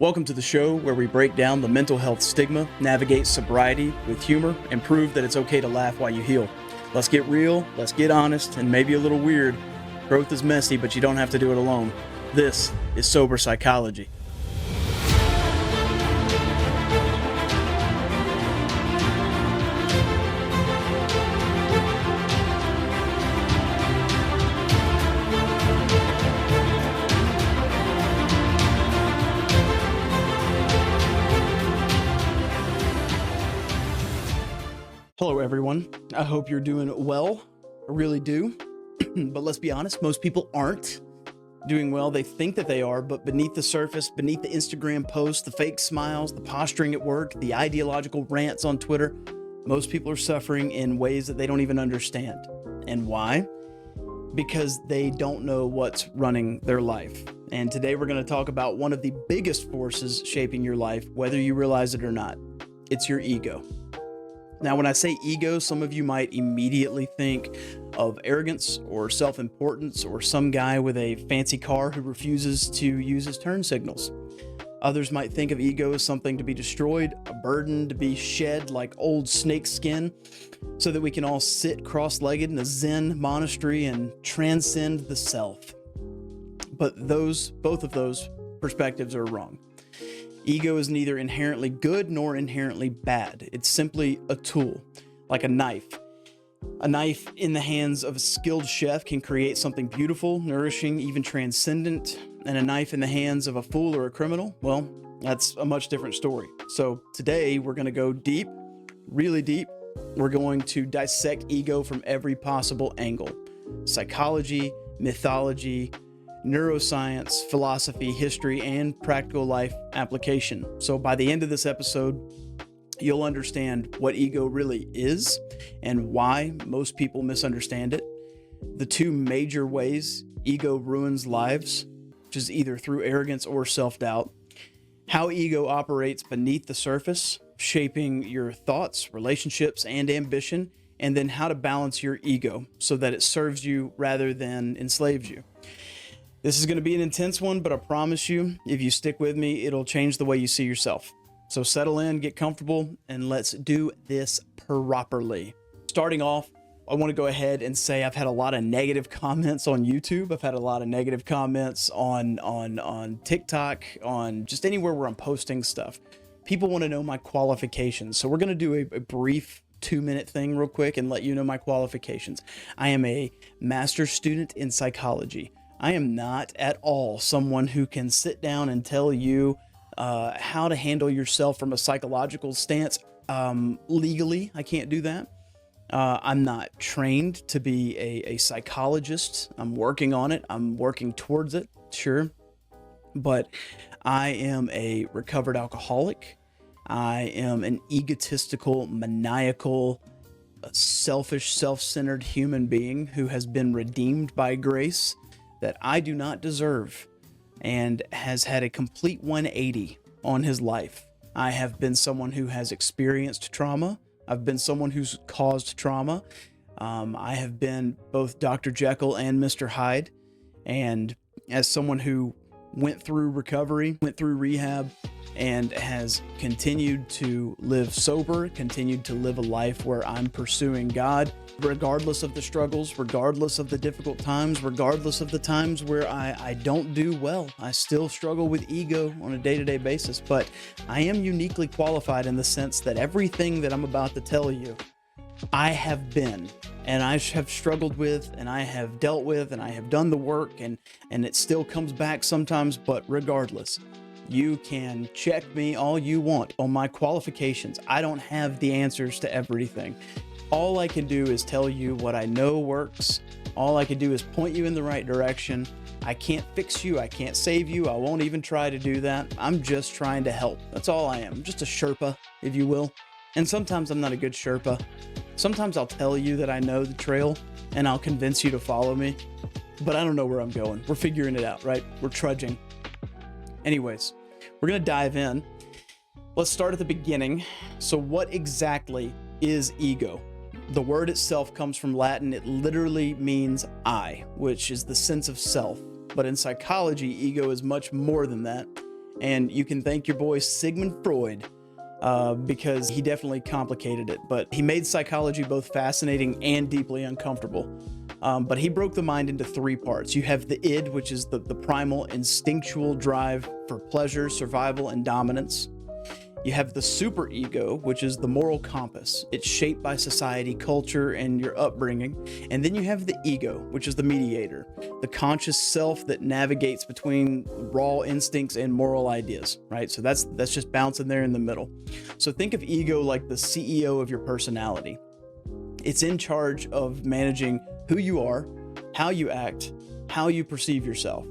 Welcome to the show where we break down the mental health stigma, navigate sobriety with humor, and prove that it's okay to laugh while you heal. Let's get real, let's get honest, and maybe a little weird. Growth is messy, but you don't have to do it alone. This is Sober Psychology. Hello, everyone. I hope you're doing well. I really do. But let's be honest, most people aren't doing well. They think that they are, but beneath the surface, beneath the Instagram posts, the fake smiles, the posturing at work, the ideological rants on Twitter, most people are suffering in ways that they don't even understand. And why? Because they don't know what's running their life. And today we're going to talk about one of the biggest forces shaping your life, whether you realize it or not. It's your ego. Now, when I say ego, some of you might immediately think of arrogance or self-importance or some guy with a fancy car who refuses to use his turn signals. Others might think of ego as something to be destroyed, a burden to be shed like old snake skin, so that we can all sit cross-legged in a Zen monastery and transcend the self. But both of those perspectives are wrong. Ego is neither inherently good nor inherently bad. It's simply a tool, like a knife. A knife in the hands of a skilled chef can create something beautiful, nourishing, even transcendent. And a knife in the hands of a fool or a criminal, well, that's a much different story. So today we're going to go deep, really deep. We're going to dissect ego from every possible angle. Psychology, mythology, neuroscience, philosophy, history, and practical life application. So by the end of this episode, you'll understand what ego really is and why most people misunderstand it, the two major ways ego ruins lives, which is either through arrogance or self-doubt, how ego operates beneath the surface, shaping your thoughts, relationships, and ambition, and then how to balance your ego so that it serves you rather than enslaves you. This is going to be an intense one, but I promise you, if you stick with me, it'll change the way you see yourself. So settle in, get comfortable, and let's do this properly. Starting off, I want to go ahead and say I've had a lot of negative comments on YouTube. I've had a lot of negative comments on TikTok, on just anywhere where I'm posting stuff. People want to know my qualifications. So we're going to do a brief 2-minute thing real quick and let you know my qualifications. I am a master's student in psychology. I am not at all someone who can sit down and tell you how to handle yourself from a psychological stance legally. I can't do that. I'm not trained to be a psychologist. I'm working on it. I'm working towards it, sure. But I am a recovered alcoholic. I am an egotistical, maniacal, selfish, self-centered human being who has been redeemed by grace that I do not deserve and has had a complete 180 on his life. I have been someone who has experienced trauma. I've been someone who's caused trauma. I have been both Dr. Jekyll and Mr. Hyde. And as someone who went through recovery, went through rehab, and has continued to live sober, continued to live a life where I'm pursuing God, regardless of the struggles, regardless of the difficult times, regardless of the times where I don't do well. I still struggle with ego on a day-to-day basis, but I am uniquely qualified in the sense that everything that I'm about to tell you, I have been, and I have struggled with, and I have dealt with, and I have done the work, and it still comes back sometimes, but regardless, you can check me all you want on my qualifications. I don't have the answers to everything. All I can do is tell you what I know works. All I can do is point you in the right direction. I can't fix you. I can't save you. I won't even try to do that. I'm just trying to help. That's all I am. I'm just a Sherpa, if you will. And sometimes I'm not a good Sherpa. Sometimes I'll tell you that I know the trail and I'll convince you to follow me, but I don't know where I'm going. We're figuring it out, right? We're trudging. Anyways, we're going to dive in. Let's start at the beginning. So what exactly is ego? The word itself comes from Latin. It literally means I, which is the sense of self. But in psychology, ego is much more than that. And you can thank your boy Sigmund Freud, because he definitely complicated it, but he made psychology both fascinating and deeply uncomfortable. But he broke the mind into three parts. You have the id, which is the primal instinctual drive for pleasure, survival, and dominance. You have the superego, which is the moral compass. It's shaped by society, culture, and your upbringing. And then you have the ego, which is the mediator, the conscious self that navigates between raw instincts and moral ideas, right? So that's just bouncing there in the middle. So think of ego like the CEO of your personality. It's in charge of managing who you are, how you act, how you perceive yourself.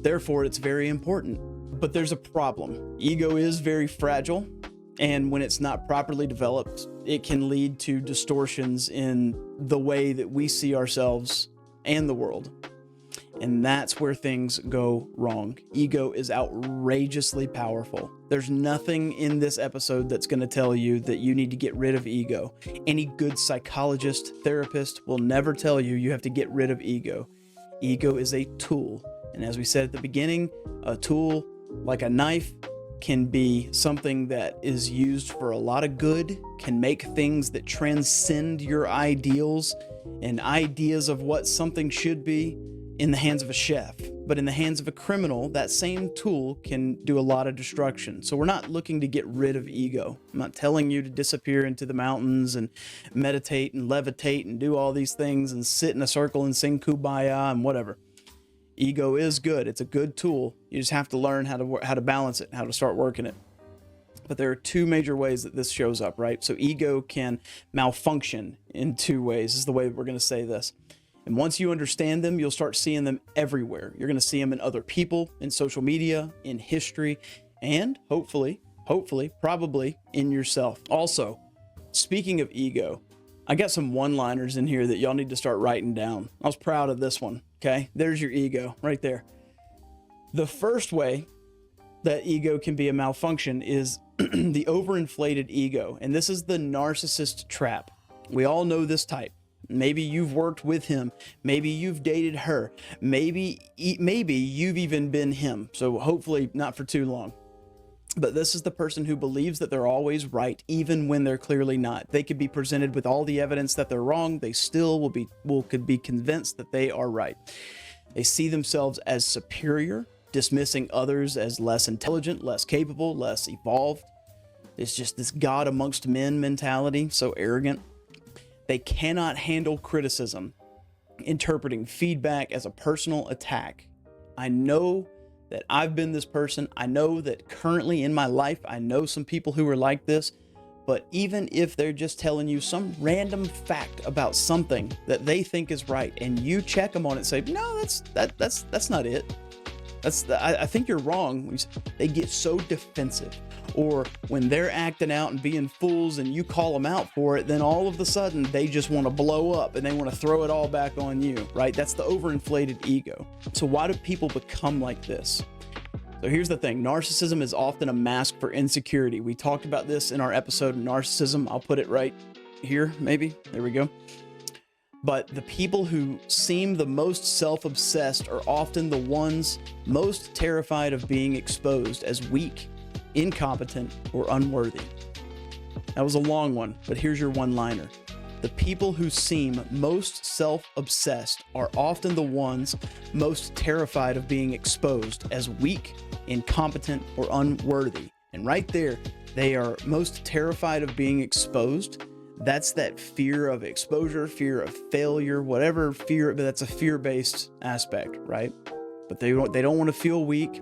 Therefore, it's very important. But there's a problem. Ego is very fragile, and when it's not properly developed, it can lead to distortions in the way that we see ourselves and the world. And that's where things go wrong. Ego is outrageously powerful. There's nothing in this episode that's going to tell you that you need to get rid of ego. Any good psychologist, therapist will never tell you you have to get rid of ego. Ego is a tool. And as we said at the beginning, a tool like a knife can be something that is used for a lot of good, can make things that transcend your ideals and ideas of what something should be in the hands of a chef. But in the hands of a criminal, that same tool can do a lot of destruction. So we're not looking to get rid of ego. I'm not telling you to disappear into the mountains and meditate and levitate and do all these things and sit in a circle and sing Kumbaya and whatever. Ego is good. It's a good tool. You just have to learn how to balance it, how to start working it. But there are two major ways that this shows up, right? So ego can malfunction in two ways, is the way we're going to say this. And once you understand them, you'll start seeing them everywhere. You're going to see them in other people, in social media, in history, and hopefully, probably in yourself. Also, speaking of ego, I got some one-liners in here that y'all need to start writing down. I was proud of this one, okay? There's your ego right there. The first way that ego can be a malfunction is the overinflated ego. And this is the narcissist trap. We all know this type. Maybe you've worked with him. Maybe you've dated her. Maybe you've even been him. So hopefully not for too long. But this is the person who believes that they're always right, even when they're clearly not. They could be presented with all the evidence that they're wrong. They still could be convinced that they are right. They see themselves as superior, dismissing others as less intelligent, less capable, less evolved. It's just this God amongst men mentality, so arrogant. They cannot handle criticism, interpreting feedback as a personal attack. I know that I've been this person. I know that currently in my life, I know some people who are like this, but even if they're just telling you some random fact about something that they think is right, and you check them on it and say, no, that's not it. I think you're wrong. They get so defensive. Or when they're acting out and being fools and you call them out for it, then all of a sudden they just want to blow up and they want to throw it all back on you, right? That's the overinflated ego. So why do people become like this? So here's the thing. Narcissism is often a mask for insecurity. We talked about this in our episode of narcissism. I'll put it right here, maybe. There we go. But the people who seem the most self-obsessed are often the ones most terrified of being exposed as weak, incompetent, or unworthy. That was a long one, but here's your one-liner. The people who seem most self-obsessed are often the ones most terrified of being exposed as weak, incompetent, or unworthy. And right there, they are most terrified of being exposed. That's that fear of exposure, fear of failure, whatever fear, but that's a fear-based aspect, right? But they don't want to feel weak.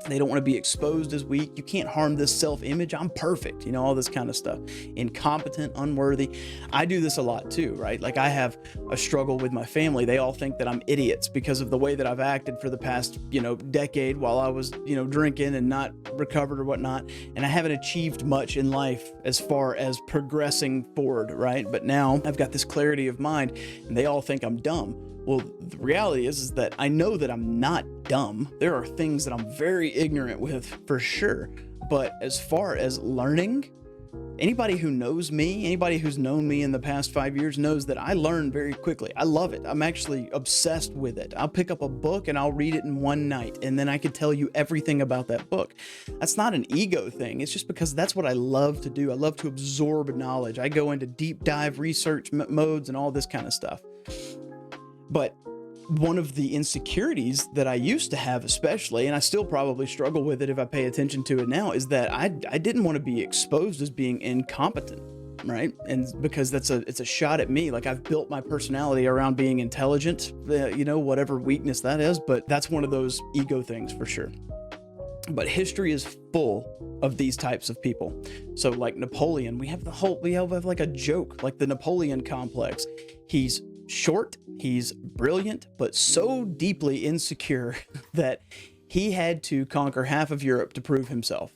They don't want to be exposed as weak. You can't harm this self-image. I'm perfect. You know, all this kind of stuff. Incompetent, unworthy. I do this a lot too, right? Like I have a struggle with my family. They all think that I'm idiots because of the way that I've acted for the past, decade while I was, drinking and not recovered or whatnot. And I haven't achieved much in life as far as progressing forward, right? But now I've got this clarity of mind and they all think I'm dumb. Well, the reality is that I know that I'm not dumb. There are things that I'm very ignorant with for sure. But as far as learning, Anybody who knows me, anybody who's known me in the past 5 years knows that I learn very quickly. I love it. I'm actually obsessed with it. I'll pick up a book and I'll read it in one night, and then I could tell you everything about that book. That's not an ego thing. It's just because that's what I love to do. I love to absorb knowledge. I go into deep dive research modes and all this kind of stuff. But one of the insecurities that I used to have, especially, and I still probably struggle with it if I pay attention to it now, is that I didn't want to be exposed as being incompetent, right? And because it's a shot at me. Like, I've built my personality around being intelligent, whatever weakness that is, but that's one of those ego things for sure. But history is full of these types of people. So like Napoleon, we have like a joke, like the Napoleon complex. He's short, he's brilliant, but so deeply insecure that he had to conquer half of Europe to prove himself.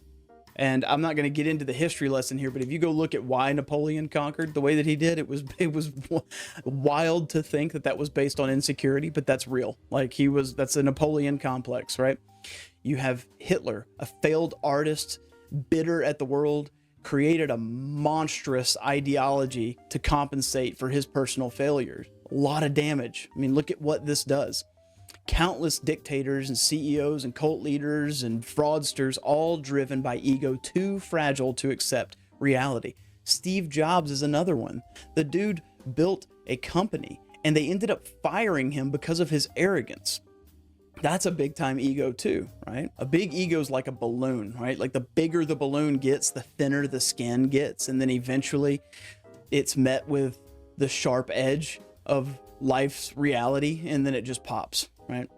And I'm not going to get into the history lesson here, but if you go look at why Napoleon conquered the way that he did, it was wild to think that was based on insecurity, but that's real. Like, that's a Napoleon complex, right? You have Hitler, a failed artist, bitter at the world, created a monstrous ideology to compensate for his personal failures. A lot of damage. I mean, look at what this does. Countless dictators and CEOs and cult leaders and fraudsters, all driven by ego too fragile to accept reality. Steve Jobs is another one. The dude built a company and they ended up firing him because of his arrogance. That's a big time ego too, right? A big ego is like a balloon, right? Like, the bigger the balloon gets, the thinner the skin gets. And then eventually it's met with the sharp edge of life's reality, and then it just pops, right?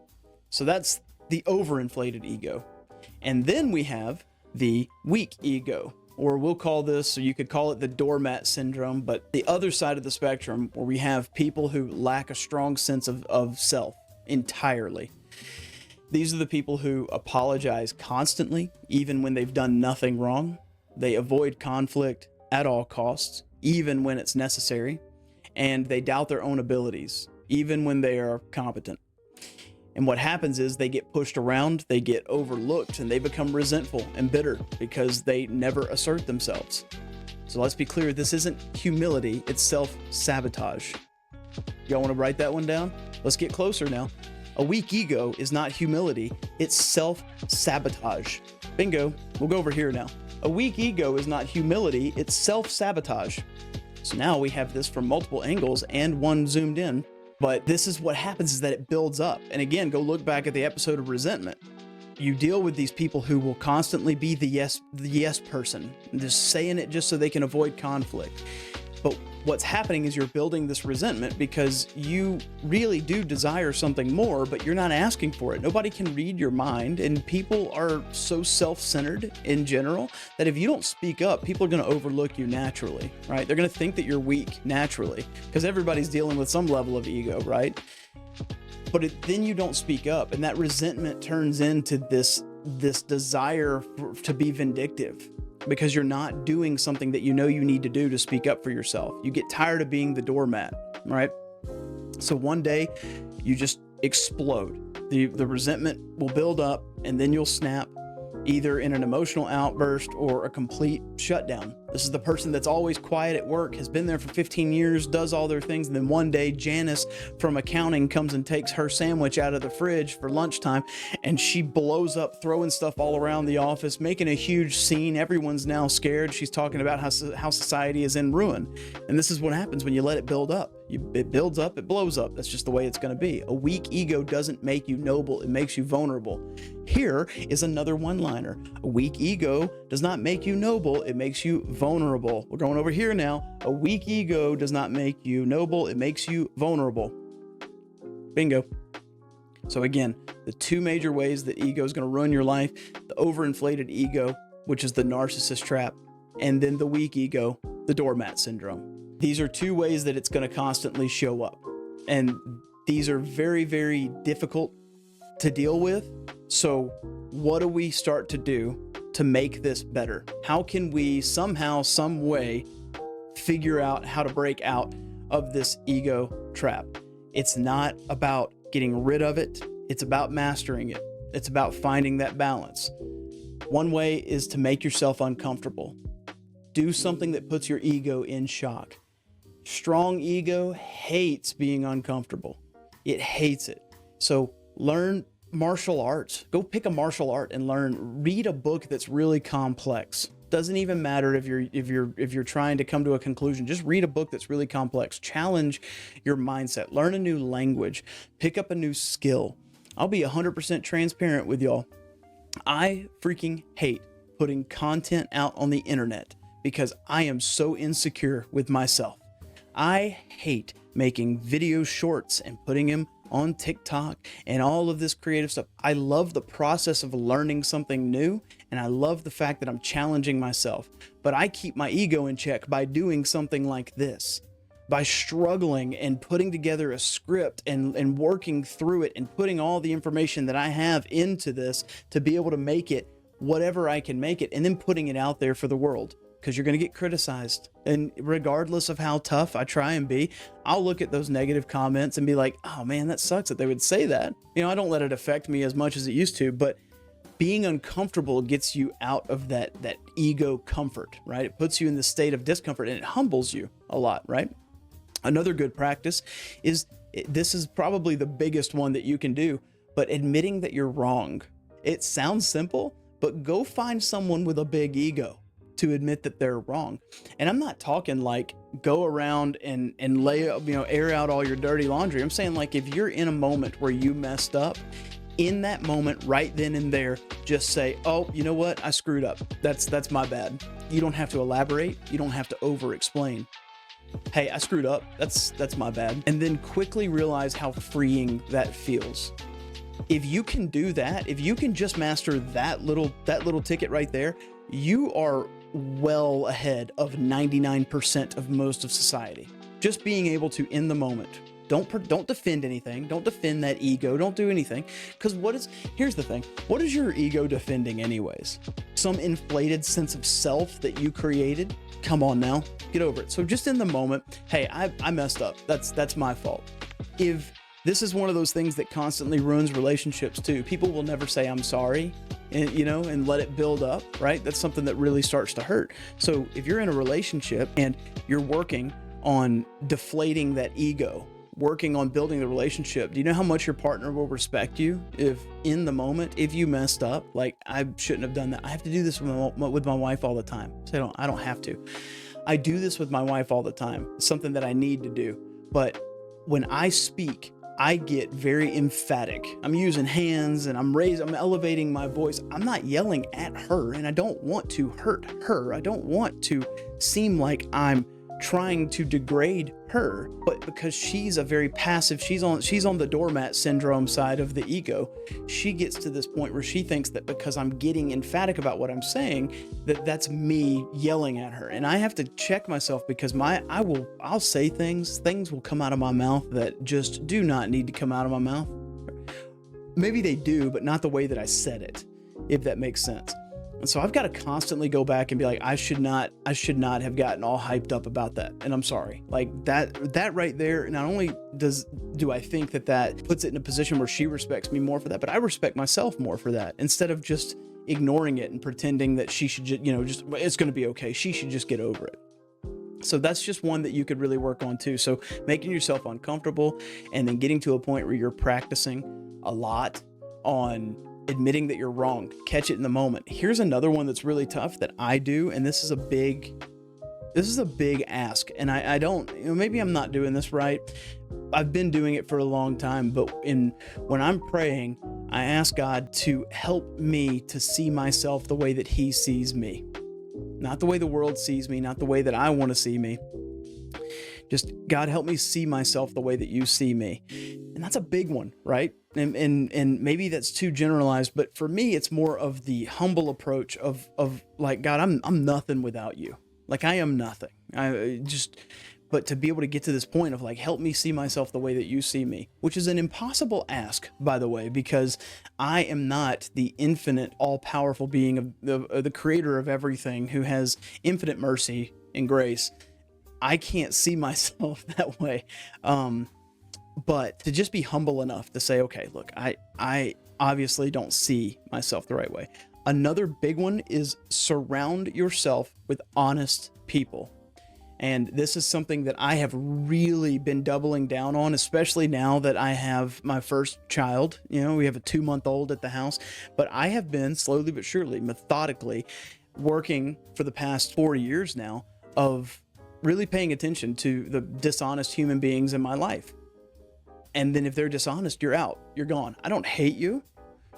So that's the overinflated ego. And then we have the weak ego, or we'll call this, or you could call it the doormat syndrome, but the other side of the spectrum, where we have people who lack a strong sense of self entirely. These are the people who apologize constantly, even when they've done nothing wrong. They avoid conflict at all costs, even when it's necessary. And they doubt their own abilities, even when they are competent. And what happens is they get pushed around, they get overlooked, and they become resentful and bitter because they never assert themselves. So let's be clear, this isn't humility, it's self-sabotage. Y'all want to write that one down? Let's get closer now. A weak ego is not humility, it's self-sabotage. Bingo, we'll go over here now. A weak ego is not humility, it's self-sabotage. So now we have this from multiple angles and one zoomed in, but this is what happens, is that it builds up. And again, go look back at the episode of resentment. You deal with these people who will constantly be the yes person, just saying it just so they can avoid conflict. But what's happening is you're building this resentment because you really do desire something more, but you're not asking for it. Nobody can read your mind, and people are so self-centered in general that if you don't speak up, people are going to overlook you naturally, right? They're going to think that you're weak naturally because everybody's dealing with some level of ego, right? But then you don't speak up, and that resentment turns into this desire to be vindictive, because you're not doing something that you know you need to do to speak up for yourself. You get tired of being the doormat, right? So one day you just explode. The resentment will build up, and then you'll snap, either in an emotional outburst or a complete shutdown. This is the person that's always quiet at work, has been there for 15 years, does all their things, and then one day Janice from accounting comes and takes her sandwich out of the fridge for lunchtime, and she blows up, throwing stuff all around the office, making a huge scene. Everyone's now scared. She's talking about how society is in ruin. And this is what happens when you let it build up. It builds up, it blows up. That's just the way it's going to be. A weak ego doesn't make you noble, it makes you vulnerable. Here is another one-liner. A weak ego does not make you noble, it makes you vulnerable. We're going over here now. A weak ego does not make you noble, it makes you vulnerable. Bingo. So again, the two major ways that ego is going to ruin your life: the overinflated ego, which is the narcissist trap, and then the weak ego, the doormat syndrome. These are two ways that it's going to constantly show up. And these are very, very difficult to deal with. So what do we start to do to make this better? How can we somehow, some way figure out how to break out of this ego trap? It's not about getting rid of it. It's about mastering it. It's about finding that balance. One way is to make yourself uncomfortable. Do something that puts your ego in shock. Strong ego hates being uncomfortable. It hates it. So learn martial arts. Go pick a martial art and learn. Read a book that's really complex. Doesn't even matter if you're trying to come to a conclusion. Just read a book that's really complex. Challenge your mindset. Learn a new language. Pick up a new skill. I'll be 100% transparent with y'all. I freaking hate putting content out on the internet because I am so insecure with myself. I hate making video shorts and putting them on TikTok and all of this creative stuff. I love the process of learning something new, and I love the fact that I'm challenging myself. But I keep my ego in check by doing something like this, by struggling and putting together a script and working through it and putting all the information that I have into this to be able to make it whatever I can make it, and then putting it out there for the world. Because you're going to get criticized. And regardless of how tough I try and be, I'll look at those negative comments and be like, oh man, that sucks that they would say that. You know, I don't let it affect me as much as it used to, but being uncomfortable gets you out of that ego comfort, right? It puts you in the state of discomfort and it humbles you a lot, right? Another good practice is, this is probably the biggest one that you can do, but admitting that you're wrong. It sounds simple, but go find someone with a big ego to admit that they're wrong. And I'm not talking like go around and lay, air out all your dirty laundry. I'm saying like if you're in a moment where you messed up, in that moment, right then and there, just say, oh, you know what? I screwed up. That's my bad. You don't have to elaborate. You don't have to over explain. Hey, I screwed up. That's my bad. And then quickly realize how freeing that feels. If you can do that, if you can just master that little ticket right there, you are well ahead of 99% of most of society. Just being able to, in the moment, don't defend anything. Don't defend that ego. Don't do anything. Because here's the thing. What is your ego defending anyways? Some inflated sense of self that you created? Come on now, get over it. So just in the moment, hey, I messed up. That's my fault. If this is one of those things that constantly ruins relationships too. People will never say, I'm sorry, and let it build up, right? That's something that really starts to hurt. So if you're in a relationship and you're working on deflating that ego, working on building the relationship, do you know how much your partner will respect you if in the moment, if you messed up, like I shouldn't have done that. I have to do this with my wife all the time. So I don't have to. I do this with my wife all the time. It's something that I need to do. But when I speak, I get very emphatic. I'm using hands and I'm elevating my voice. I'm not yelling at her, and I don't want to hurt her. I don't want to seem like I'm trying to degrade her, but because she's a very passive, she's on the doormat syndrome side of the ego, she gets to this point where she thinks that because I'm getting emphatic about what I'm saying, that's me yelling at her. And I have to check myself because I'll say things will come out of my mouth that just do not need to come out of my mouth. Maybe they do, but not the way that I said it, if that makes sense. And so I've got to constantly go back and be like, I should not have gotten all hyped up about that. And I'm sorry. Like that right there, not only do I think that puts it in a position where she respects me more for that, but I respect myself more for that, instead of just ignoring it and pretending that she should just it's going to be okay. She should just get over it. So that's just one that you could really work on too. So making yourself uncomfortable and then getting to a point where you're practicing a lot on admitting that you're wrong. Catch it in the moment. Here's another one that's really tough that I do, and this is a big ask, and I don't, maybe I'm not doing this right. I've been doing it for a long time, but when I'm praying, I ask God to help me to see myself the way that He sees me. Not the way the world sees me, not the way that I want to see me. Just, God, help me see myself the way that You see me. And that's a big one, right? And maybe that's too generalized, but for me, it's more of the humble approach of like, God, I'm nothing without You. Like, I am nothing. But to be able to get to this point of like, help me see myself the way that You see me, which is an impossible ask, by the way, because I am not the infinite, all-powerful being of the creator of everything who has infinite mercy and grace. I can't see myself that way. But to just be humble enough to say, okay, look, I obviously don't see myself the right way. Another big one is surround yourself with honest people. And this is something that I have really been doubling down on, especially now that I have my first child. You know, we have a 2-month-old at the house, but I have been slowly but surely, methodically working for the past 4 years now of really paying attention to the dishonest human beings in my life. And then if they're dishonest, you're out, you're gone. I don't hate you.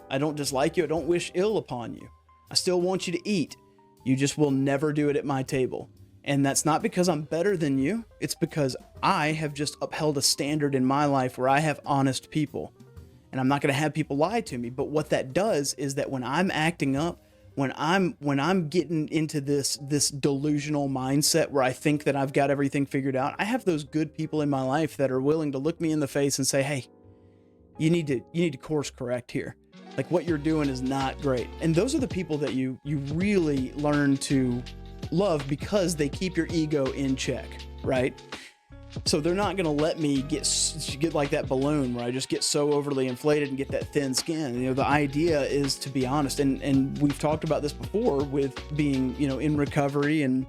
I don't dislike you. I don't wish ill upon you. I still want you to eat. You just will never do it at my table. And that's not because I'm better than you. It's because I have just upheld a standard in my life where I have honest people. And I'm not going to have people lie to me. But what that does is that when I'm acting up, when I'm getting into this delusional mindset where I think that I've got everything figured out, I have those good people in my life that are willing to look me in the face and say, hey, you need to course correct here. Like, what you're doing is not great. And those are the people that you really learn to love because they keep your ego in check, right? So they're not going to let me get like that balloon where I just get so overly inflated and get that thin skin. You know, the idea is to be honest. And we've talked about this before with being, you know, in recovery and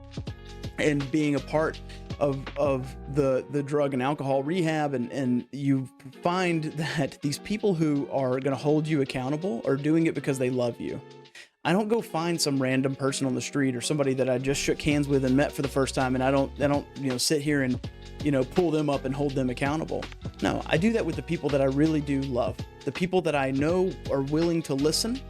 being a part of the drug and alcohol rehab. And you find that these people who are going to hold you accountable are doing it because they love you. I don't go find some random person on the street or somebody that I just shook hands with and met for the first time, and I don't, you know, sit here and, you know, pull them up and hold them accountable. No, I do that with the people that I really do love, the people that I know are willing to listen.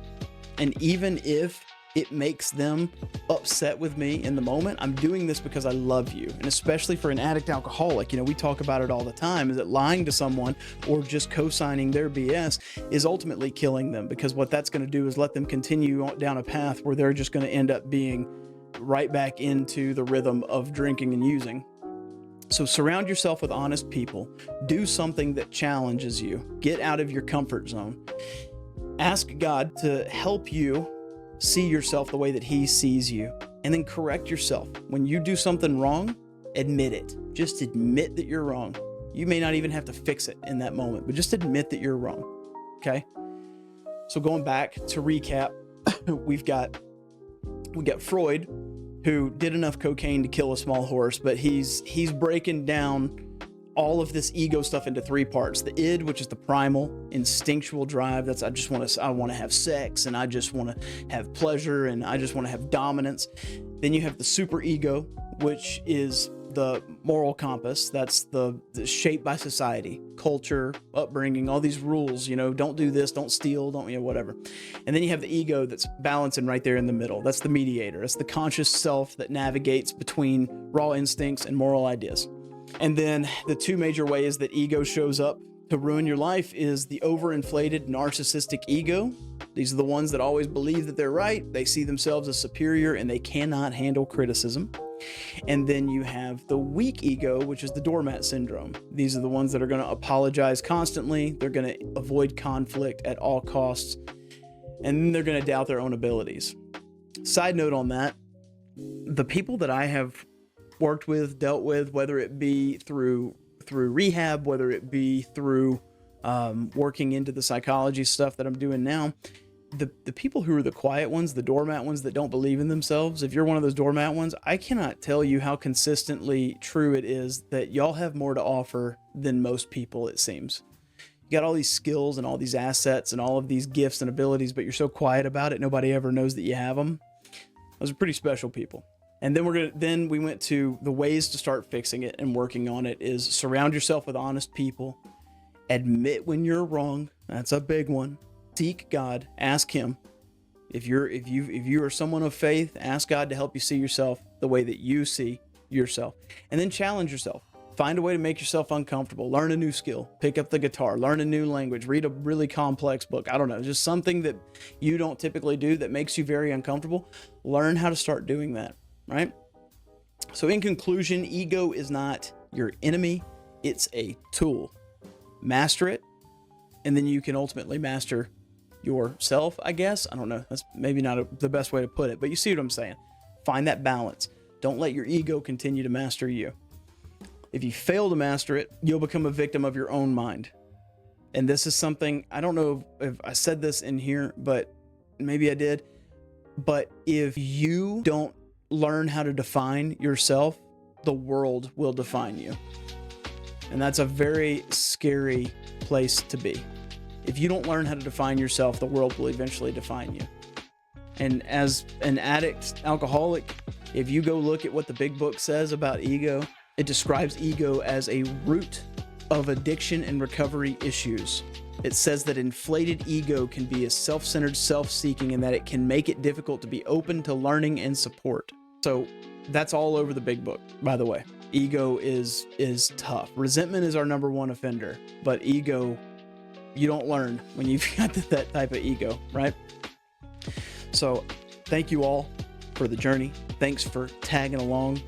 And even if it makes them upset with me in the moment, I'm doing this because I love you. And especially for an addict alcoholic, you know, we talk about it all the time, is that lying to someone or just co-signing their BS is ultimately killing them, because what that's going to do is let them continue down a path where they're just going to end up being right back into the rhythm of drinking and using. So surround yourself with honest people. Do something that challenges you. Get out of your comfort zone. Ask God to help you see yourself the way that He sees you, and then correct yourself. When you do something wrong, admit it. Just admit that you're wrong. You may not even have to fix it in that moment, but just admit that you're wrong. Okay? So going back to recap, we got Freud, who did enough cocaine to kill a small horse, but he's breaking down all of this ego stuff into 3 parts. The id, which is the primal instinctual drive. That's I want to have sex, and I just want to have pleasure, and I just want to have dominance. Then you have the super ego, which is the moral compass. That's the shaped by society, culture, upbringing, all these rules, you know, don't do this, don't steal, don't, you know, whatever. And then you have the ego that's balancing right there in the middle. That's the mediator. It's the conscious self that navigates between raw instincts and moral ideas. And then the 2 major ways that ego shows up to ruin your life is the overinflated narcissistic ego. These are the ones that always believe that they're right. They see themselves as superior, and they cannot handle criticism. And then you have the weak ego, which is the doormat syndrome. These are the ones that are going to apologize constantly. They're going to avoid conflict at all costs. And then they're going to doubt their own abilities. Side note on that, the people that I have worked with, dealt with, whether it be through rehab, whether it be through working into the psychology stuff that I'm doing now, the people who are the quiet ones, the doormat ones that don't believe in themselves, if you're one of those doormat ones, I cannot tell you how consistently true it is that y'all have more to offer than most people, it seems. You got all these skills and all these assets and all of these gifts and abilities, but you're so quiet about it, nobody ever knows that you have them. Those are pretty special people. And then we went to the ways to start fixing it and working on it is surround yourself with honest people. Admit when you're wrong. That's a big one. Seek God. Ask Him. If you are someone of faith, ask God to help you see yourself the way that you see yourself. And then challenge yourself. Find a way to make yourself uncomfortable. Learn a new skill. Pick up the guitar. Learn a new language. Read a really complex book. I don't know. Just something that you don't typically do that makes you very uncomfortable. Learn how to start doing that. Right? So in conclusion, ego is not your enemy. It's a tool. Master it, and then you can ultimately master yourself, I guess. I don't know. That's maybe not the best way to put it, but you see what I'm saying. Find that balance. Don't let your ego continue to master you. If you fail to master it, you'll become a victim of your own mind. And this is something, I don't know if I said this in here, but maybe I did. But if you don't learn how to define yourself, the world will define you. And that's a very scary place to be. If you don't learn how to define yourself, the world will eventually define you. And as an addict, alcoholic, if you go look at what the big book says about ego, it describes ego as a root of addiction and recovery issues. It says that inflated ego can be a self-centered, self-seeking, and that it can make it difficult to be open to learning and support. So that's all over the big book, by the way. Ego is tough. Resentment is our number one offender, but ego, you don't learn when you've got that type of ego, right? So thank you all for the journey. Thanks for tagging along.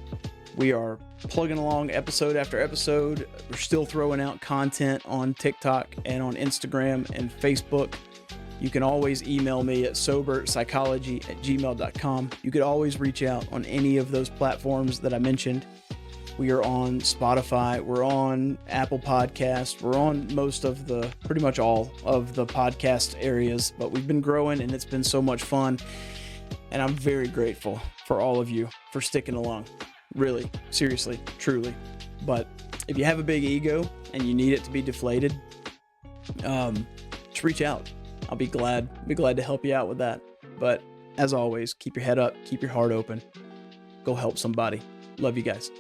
We are plugging along episode after episode. We're still throwing out content on TikTok and on Instagram and Facebook. You can always email me at soberpsychology@gmail.com. You could always reach out on any of those platforms that I mentioned. We are on Spotify. We're on Apple Podcasts. We're on pretty much all of the podcast areas, but we've been growing and it's been so much fun. And I'm very grateful for all of you for sticking along. Really, seriously, truly. But if you have a big ego and you need it to be deflated, just reach out. I'll be glad to help you out with that. But as always, keep your head up, keep your heart open. Go help somebody. Love you guys.